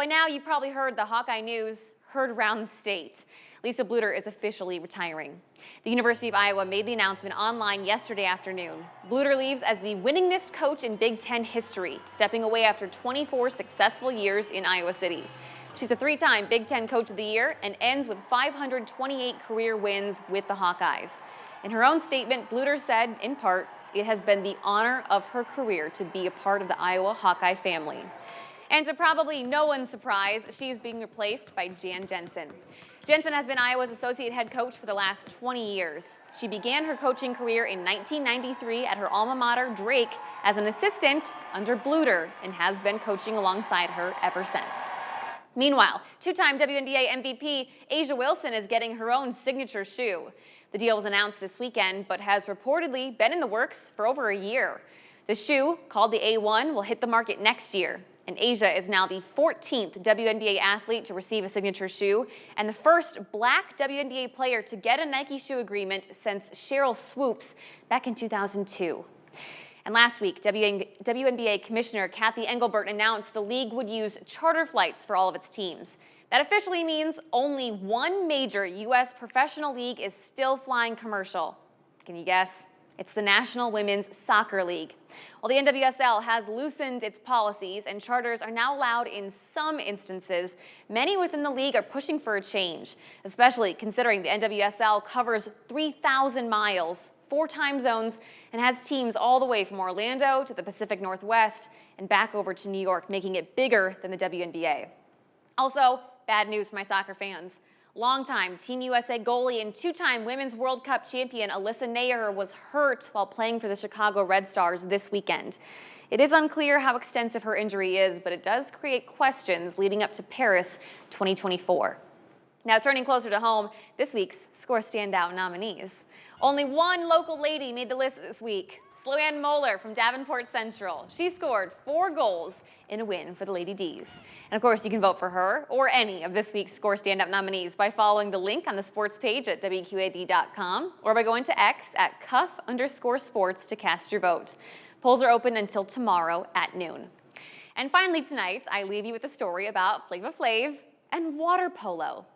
By now, you've probably heard the Hawkeye news heard around the state. Lisa Blutter is officially retiring. The University of Iowa made the announcement online yesterday afternoon. Blutter leaves as the winningest coach in Big Ten history, stepping away after 24 successful years in Iowa City. She's a three-time Big Ten Coach of the Year and ends with 528 career wins with the Hawkeyes. In her own statement, Blutter said, in part, it has been the honor of her career to be a part of the Iowa Hawkeye family. And to probably no one's surprise, she's being replaced by Jan Jensen. Jensen has been Iowa's associate head coach for the last 20 years. She began her coaching career in 1993 at her alma mater, Drake, as an assistant under Blutter and has been coaching alongside her ever since. Meanwhile, two-time WNBA MVP A'ja Wilson is getting her own signature shoe. The deal was announced this weekend, but has reportedly been in the works for over a year. The shoe, called the A1, will hit the market next year. And A'ja is now the 14th WNBA athlete to receive a signature shoe and the first black WNBA player to get a Nike shoe agreement since Cheryl Swoops back in 2002. And last week, WNBA Commissioner Kathy Engelbert announced the league would use charter flights for all of its teams. That officially means only one major U.S. professional league is still flying commercial. Can you guess? It's the National Women's Soccer League. While the NWSL has loosened its policies and charters are now allowed in some instances, many within the league are pushing for a change, especially considering the NWSL covers 3,000 miles, 4 time zones, and has teams all the way from Orlando to the Pacific Northwest and back over to New York, making it bigger than the WNBA. Also, bad news for my soccer fans. Longtime Team USA goalie and two-time Women's World Cup champion Alyssa Naeher was hurt while playing for the Chicago Red Stars this weekend. It is unclear how extensive her injury is, but it does create questions leading up to Paris 2024. Now, turning closer to home, this week's Score Standout nominees. Only one local lady made the list this week. Sloan Moeller from Davenport Central. She scored 4 goals in a win for the Lady D's. And of course, you can vote for her or any of this week's Score Standout nominees by following the link on the sports page at WQAD.com or by going to X at @cuff_sports to cast your vote. Polls are open until tomorrow at noon. And finally tonight, I leave you with a story about Flav of Flave and water polo.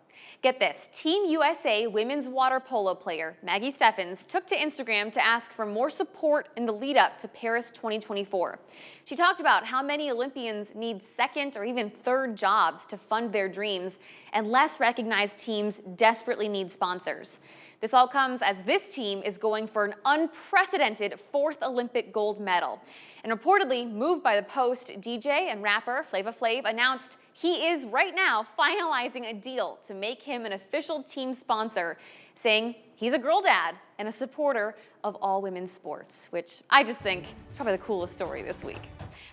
Get this, Team USA women's water polo player Maggie Steffens took to Instagram to ask for more support in the lead up to Paris 2024. She talked about how many Olympians need second or even third jobs to fund their dreams, and less recognized teams desperately need sponsors. This all comes as this team is going for an unprecedented 4th Olympic gold medal. And reportedly, moved by the Post, DJ and rapper Flav of Flave announced he is right now finalizing a deal to make him an official team sponsor, saying he's a girl dad and a supporter of all women's sports, which I just think is probably the coolest story this week.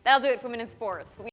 That'll do it for Women in Sports.